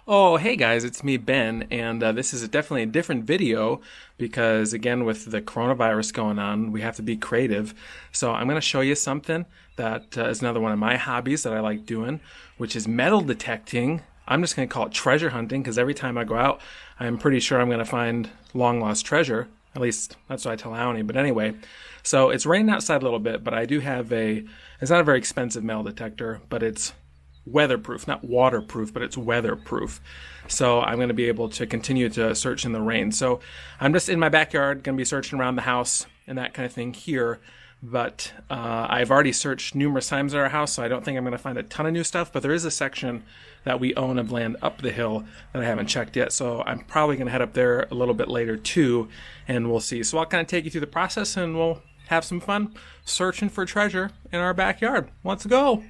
Oh, hey guys, it's me, Ben, and this is definitely a different video because, again, with the coronavirus going on, we have to be creative. So, I'm going to show you something that is another one of my hobbies that I like doing, which is metal detecting. I'm just going to call it treasure hunting because every time I go out, I'm pretty sure I'm going to find long lost treasure. At least that's what I tell Aoni. But anyway, so it's raining outside a little bit, but I do have it's not a very expensive metal detector, but it's weatherproof, not waterproof, but it's weatherproof. So I'm going to be able to continue to search in the rain. So I'm just in my backyard, going to be searching around the house and that kind of thing here. But I've already searched numerous times at our house, so I don't think I'm going to find a ton of new stuff. But there is a section that we own of land up the hill that I haven't checked yet. So I'm probably going to head up there a little bit later too, and we'll see. So I'll kind of take you through the process and we'll have some fun searching for treasure in our backyard. Let's go.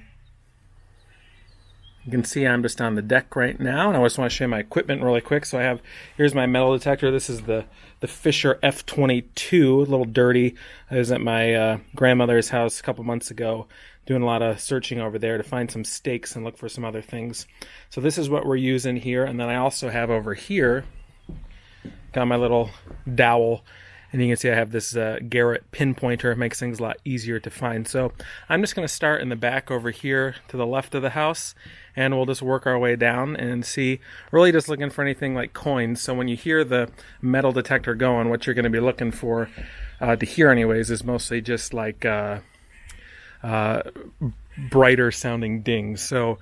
You can see I'm just on the deck right now, and I just want to show you my equipment really quick. So here's my metal detector. This is the Fisher F22, a little dirty. I was at my grandmother's house a couple months ago doing a lot of searching over there to find some stakes and look for some other things. So this is what we're using here, and then I also have over here, got my little dowel. And you can see I have this Garrett pinpointer. It makes things a lot easier to find. So I'm just going to start in the back over here to the left of the house, and we'll just work our way down and see. Really just looking for anything like coins. So when you hear the metal detector going, what you're going to be looking for to hear anyways is mostly just like brighter sounding dings. So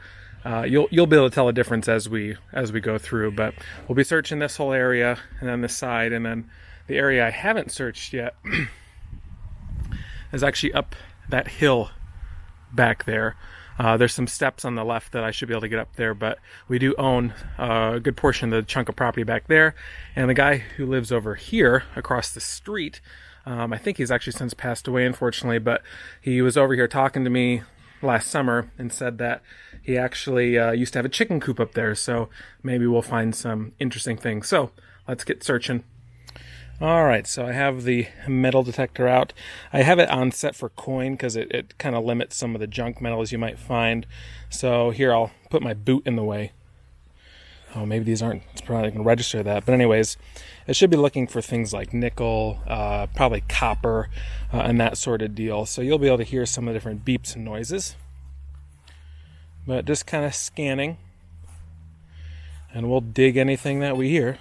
you'll be able to tell a difference as we go through. But we'll be searching this whole area and then this side, and then the area I haven't searched yet is actually up that hill back there. There's some steps on the left that I should be able to get up there, but we do own a good portion of the chunk of property back there. And the guy who lives over here across the street, I think he's actually since passed away, unfortunately, but he was over here talking to me last summer and said that he actually used to have a chicken coop up there, so maybe we'll find some interesting things. So let's get searching. Alright, so I have the metal detector out. I have it on set for coin because it kind of limits some of the junk metals you might find. So here, I'll put my boot in the way. Oh, maybe these aren't, it's probably going to register that. But anyways, it should be looking for things like nickel, probably copper, and that sort of deal. So you'll be able to hear some of the different beeps and noises. But just kind of scanning. And we'll dig anything that we hear.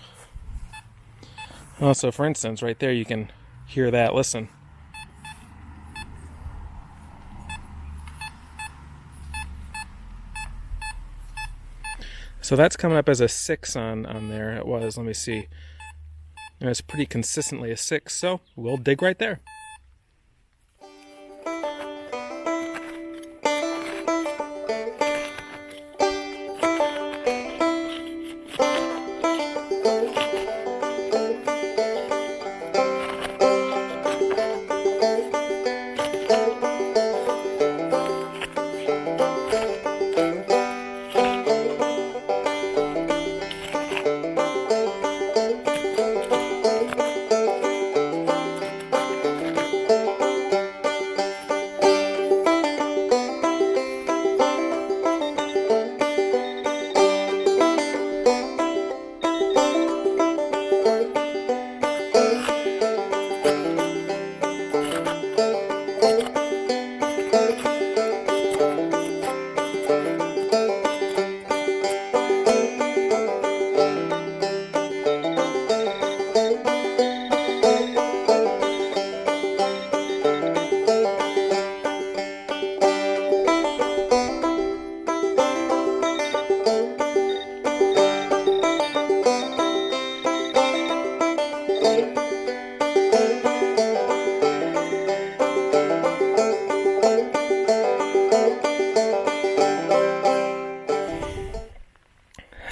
Also, for instance, right there you can hear that. Listen. So that's coming up as a 6 on there. It was, let me see. And it's pretty consistently a 6, so we'll dig right there.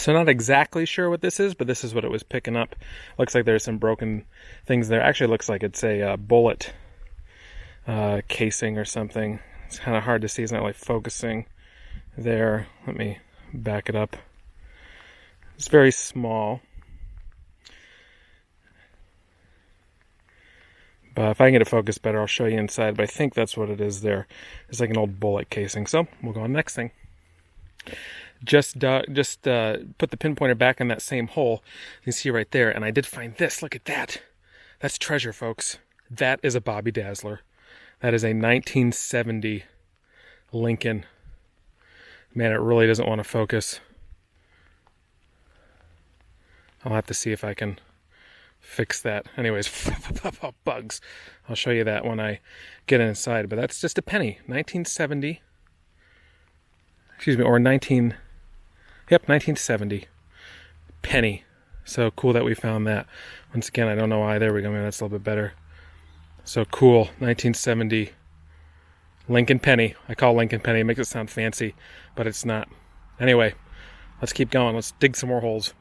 So not exactly sure what this is, but this is what it was picking up. Looks like there's some broken things there. Actually looks like it's a bullet casing or something. It's kind of hard to see. It's not really focusing there. Let me back it up. It's very small. But if I can get it focused better, I'll show you inside. But I think that's what it is there. It's like an old bullet casing. So we'll go on to the next thing. Just put the pinpointer back in that same hole. You can see right there, and I did find this. Look at that. That's treasure, folks. That is a Bobby Dazzler. That is a 1970 Lincoln. Man, it really doesn't want to focus. I'll have to see if I can fix that. Anyways, bugs. I'll show you that when I get inside. But that's just a penny. 1970. Excuse me, or 1970. Penny. So cool that we found that. Once again, I don't know why. There we go. Maybe that's a little bit better. So cool. 1970 Lincoln penny. I call Lincoln penny. It makes it sound fancy, but it's not. Anyway, let's keep going. Let's dig some more holes.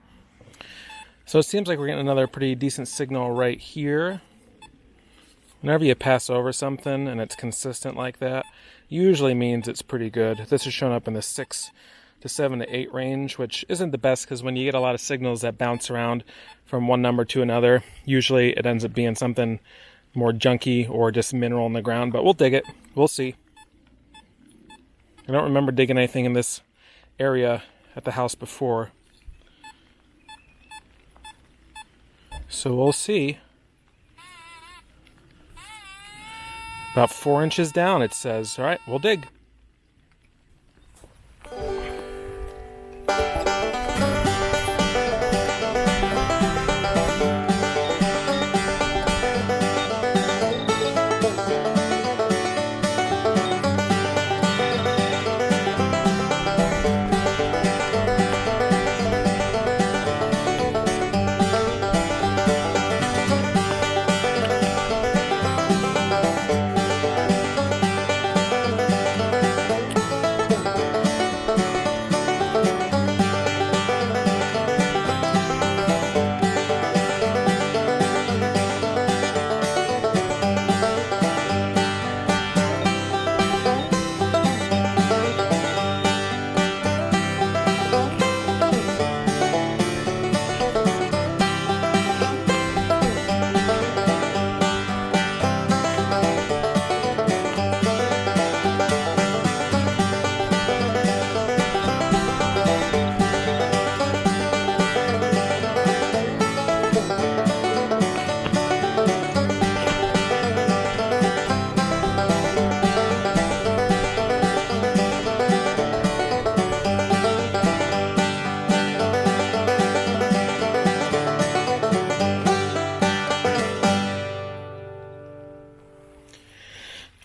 So it seems like we're getting another pretty decent signal right here. Whenever you pass over something and it's consistent like that, usually means it's pretty good. This is showing up in the 6 to 7 to 8 range, which isn't the best because when you get a lot of signals that bounce around from one number to another, usually it ends up being something more junky or just mineral in the ground, but we'll dig it. We'll see. I don't remember digging anything in this area at the house before. So we'll see. About 4 inches down, it says. All right, we'll dig.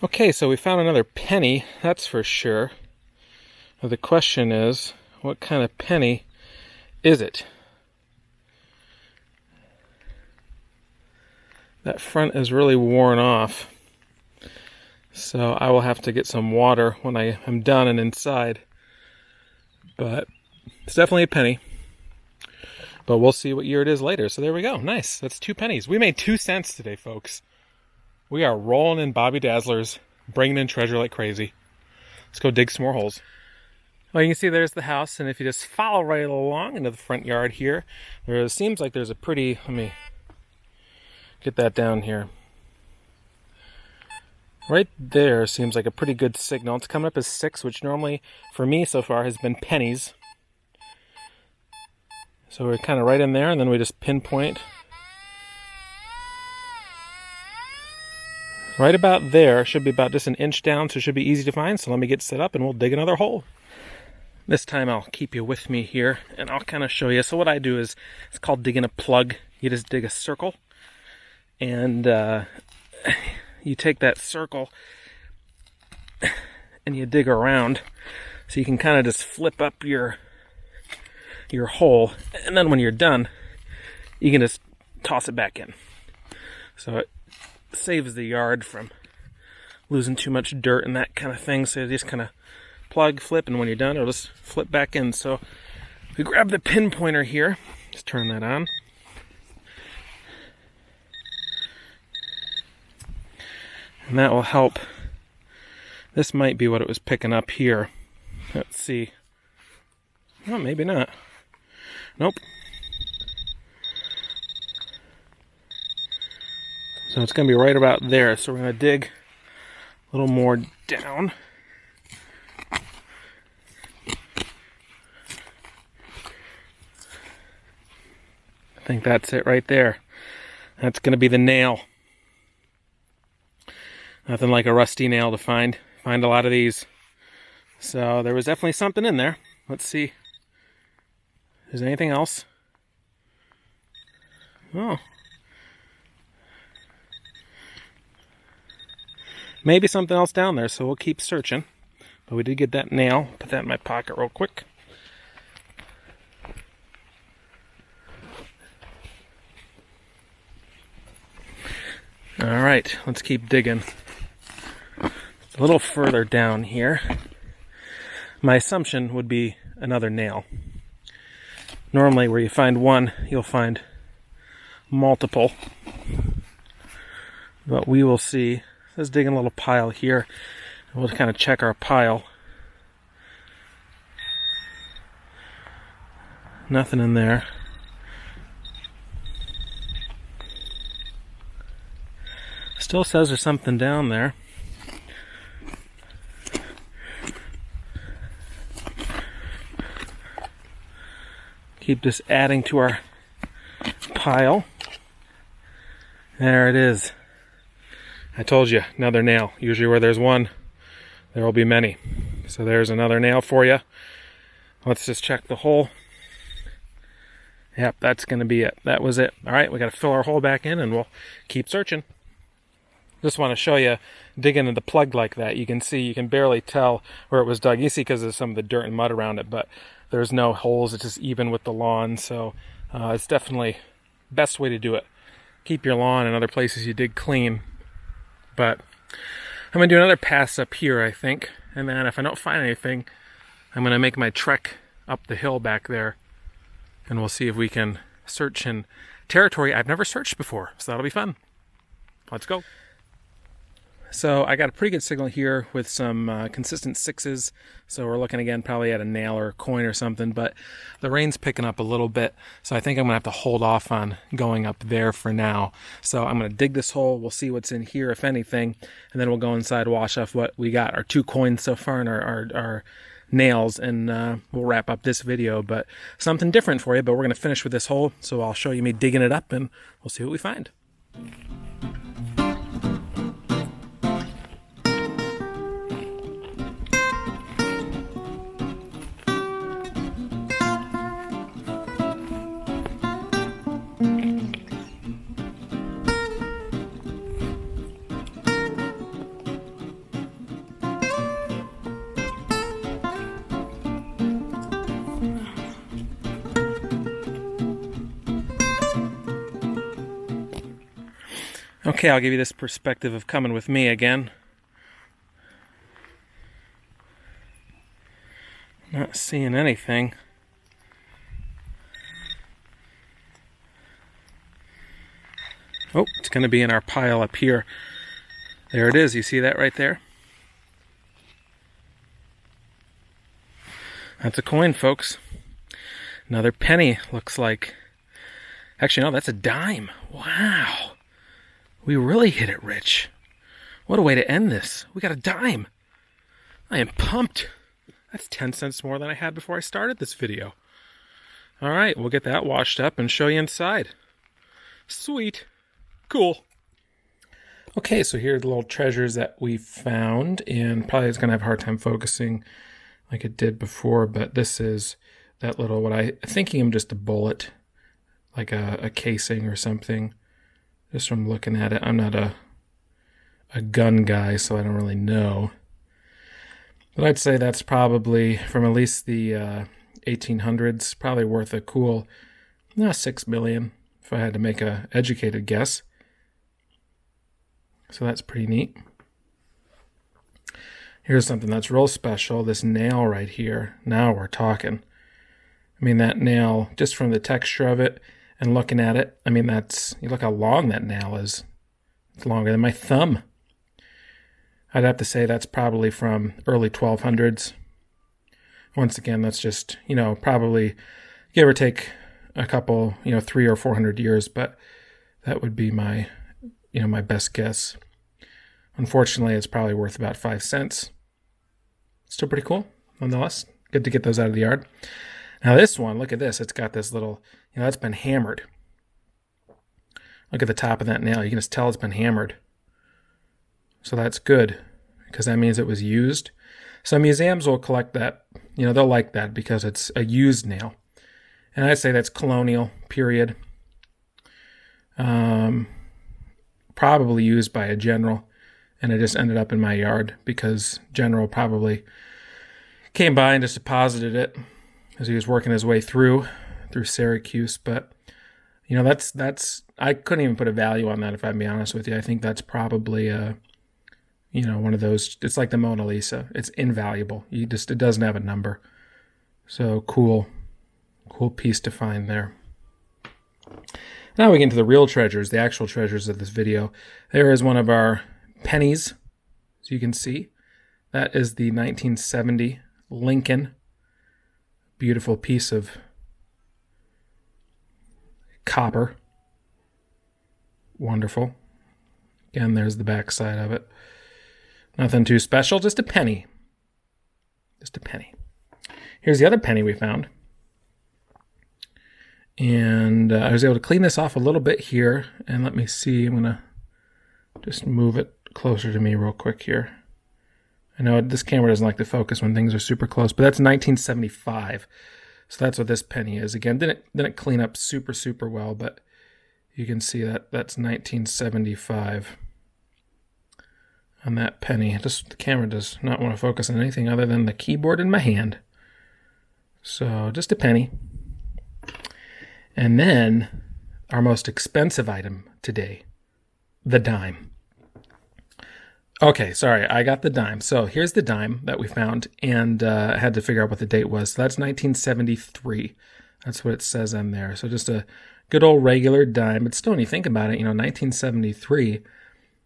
Okay, so we found another penny, that's for sure. Now the question is, what kind of penny is it? That front is really worn off. So I will have to get some water when I am done and inside. But it's definitely a penny. But we'll see what year it is later. So there we go. Nice. That's 2 pennies. We made 2 cents today, folks. We are rolling in Bobby Dazzlers, bringing in treasure like crazy. Let's go dig some more holes. Well, you can see there's the house, and if you just follow right along into the front yard here, there seems like there's a pretty, let me get that down here. Right there seems like a pretty good signal. It's coming up as 6, which normally, for me so far, has been pennies. So we're kind of right in there, and then we just pinpoint right about there. Should be about just an inch down, so it should be easy to find. So let me get set up and we'll dig another hole. This time I'll keep you with me here and I'll kind of show you. So what I do is, it's called digging a plug. You just dig a circle and you take that circle and you dig around. So you can kind of just flip up your hole, and then when you're done, you can just toss it back in. So it saves the yard from losing too much dirt and that kind of thing. So you just kind of plug, flip, and when you're done, it'll just flip back in. So we grab the pinpointer here, just turn that on. And that will help. This might be what it was picking up here. Let's see. Oh, maybe not. Nope. So it's going to be right about there. So we're going to dig a little more down. I think that's it right there. That's going to be the nail. Nothing like a rusty nail to find. Find a lot of these. So there was definitely something in there. Let's see if there's anything else. Oh. Maybe something else down there, so we'll keep searching. But we did get that nail. Put that in my pocket real quick. All right, let's keep digging. A little further down here, my assumption would be another nail. Normally where you find one, you'll find multiple. But we will see. Let's dig in a little pile here. We'll kind of check our pile. Nothing in there. Still says there's something down there. Keep just adding to our pile. There it is. I told you, another nail. Usually where there's one, there will be many. So there's another nail for you. Let's just check the hole. Yep, that's going to be it. That was it. All right, we got to fill our hole back in and we'll keep searching. Just want to show you, digging into the plug like that, you can see, you can barely tell where it was dug. You see because of some of the dirt and mud around it, but there's no holes. It's just even with the lawn. So it's definitely the best way to do it. Keep your lawn and other places you dig clean. But I'm going to do another pass up here, I think. And then if I don't find anything, I'm going to make my trek up the hill back there. And we'll see if we can search in territory I've never searched before. So that'll be fun. Let's go. So I got a pretty good signal here with some consistent sixes. So we're looking again probably at a nail or a coin or something. But the rain's picking up a little bit. So I think I'm going to have to hold off on going up there for now. So I'm going to dig this hole. We'll see what's in here, if anything. And then we'll go inside, wash off what we got. Our 2 coins so far and our nails. And we'll wrap up this video. But something different for you. But we're going to finish with this hole. So I'll show you me digging it up and we'll see what we find. Okay, I'll give you this perspective of coming with me again. Not seeing anything. Oh, it's going to be in our pile up here. There it is. You see that right there? That's a coin, folks. Another penny, looks like. Actually, no, that's a dime. Wow. We really hit it rich. What a way to end this. We got a dime. I am pumped. That's 10 cents more than I had before I started this video. All right, we'll get that washed up and show you inside. Sweet. Cool. Okay, so here are the little treasures that we found, and probably it's going to have a hard time focusing like it did before, but this is that little, what I thinking I'm just a bullet, like a casing or something. Just from looking at it, I'm not a gun guy, so I don't really know. But I'd say that's probably, from at least the 1800s, probably worth a cool $6 million, if I had to make a educated guess. So that's pretty neat. Here's something that's real special, this nail right here. Now we're talking. I mean, that nail, just from the texture of it, and looking at it, I mean, you look how long that nail is. It's longer than my thumb. I'd have to say that's probably from early 1200s. Once again, that's just, probably give or take a couple, 300 or 400 years, but that would be my, my best guess. Unfortunately, it's probably worth about 5 cents. Still pretty cool, nonetheless. Good to get those out of the yard. Now this one, look at this. It's got this little, that's been hammered. Look at the top of that nail. You can just tell it's been hammered. So that's good, because that means it was used. So museums will collect that. You know, they'll like that because it's a used nail. And I'd say that's colonial, period. Probably used by a general. And it just ended up in my yard because general probably came by and just deposited it as he was working his way through Syracuse. But, you know, that's I couldn't even put a value on that, if I'm being honest with you. I think that's probably you know, one of those. It's like the Mona Lisa. It's invaluable. It doesn't have a number. So cool piece to find there. Now we get into the real treasures, the actual treasures of this video. There is one of our pennies, as you can see. That is the 1970 Lincoln. Beautiful piece of copper. Wonderful. Again, there's the back side of it. Nothing too special, just a penny. Just a penny. Here's the other penny we found. And I was able to clean this off a little bit here. And let me see, I'm going to just move it closer to me real quick here. I know this camera doesn't like to focus when things are super close, but that's 1975. So that's what this penny is. Again, didn't clean up super well, but you can see that that's 1975 on that penny. Just the camera does not want to focus on anything other than the keyboard in my hand. So just a penny. And then our most expensive item today, the dime. Okay, sorry, I got the dime. So here's the dime that we found, and I had to figure out what the date was. So that's 1973. That's what it says on there. So just a good old regular dime. But still, when you think about it, you know, 1973,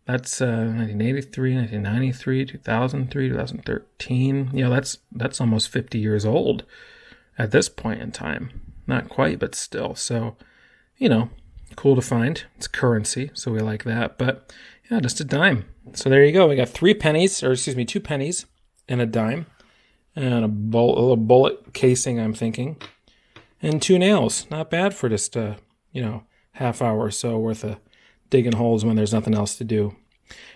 that's 1983, 1993, 2003, 2013. You know, that's almost 50 years old at this point in time. Not quite, but still. So, you know, cool to find. It's currency, so we like that. But yeah, just a dime. So there you go. We got two pennies and a dime, and a little bullet casing, I'm thinking, and two nails. Not bad for just you know, half hour or so worth of digging holes when there's nothing else to do.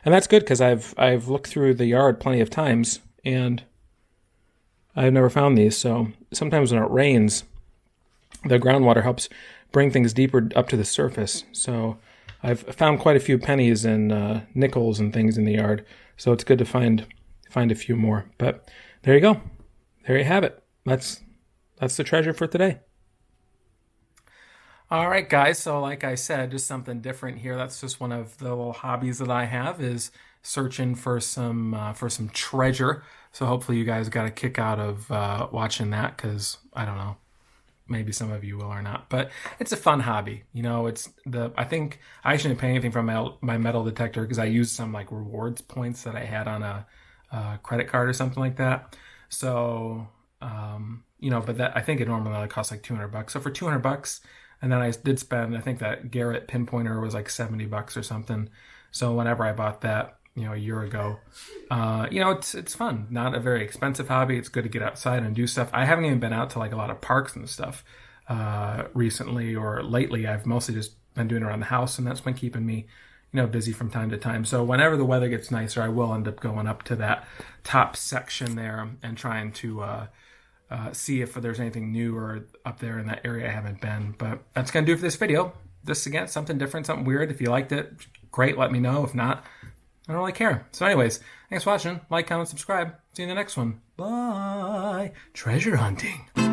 And that's good, because I've looked through the yard plenty of times and I've never found these. So sometimes when it rains, the groundwater helps bring things deeper up to the surface. So I've found quite a few pennies and nickels and things in the yard. So it's good to find a few more. But there you go. There you have it. That's the treasure for today. All right, guys. So like I said, just something different here. That's just one of the little hobbies that I have, is searching for some treasure. So hopefully you guys got a kick out of watching that, because I don't know, maybe some of you will or not, but it's a fun hobby. You know, I think I shouldn't pay anything from my metal detector, because I used some like rewards points that I had on a credit card or something like that. So you know, but that, I think it normally only costs like $200. So for $200, and then I did spend, I think that Garrett pinpointer was like $70 or something. So whenever I bought that, you know, a year ago, you know, it's fun. Not a very expensive hobby. It's good to get outside and do stuff. I haven't even been out to like a lot of parks and stuff recently or lately. I've mostly just been doing it around the house, and that's been keeping me, you know, busy from time to time. So whenever the weather gets nicer, I will end up going up to that top section there and trying to see if there's anything new or up there in that area I haven't been. But that's going to do it for this video. This, again, something different, something weird. If you liked it, great, let me know. If not, I don't really care. So anyways, thanks for watching. Like, comment, subscribe. See you in the next one. Bye. Treasure hunting.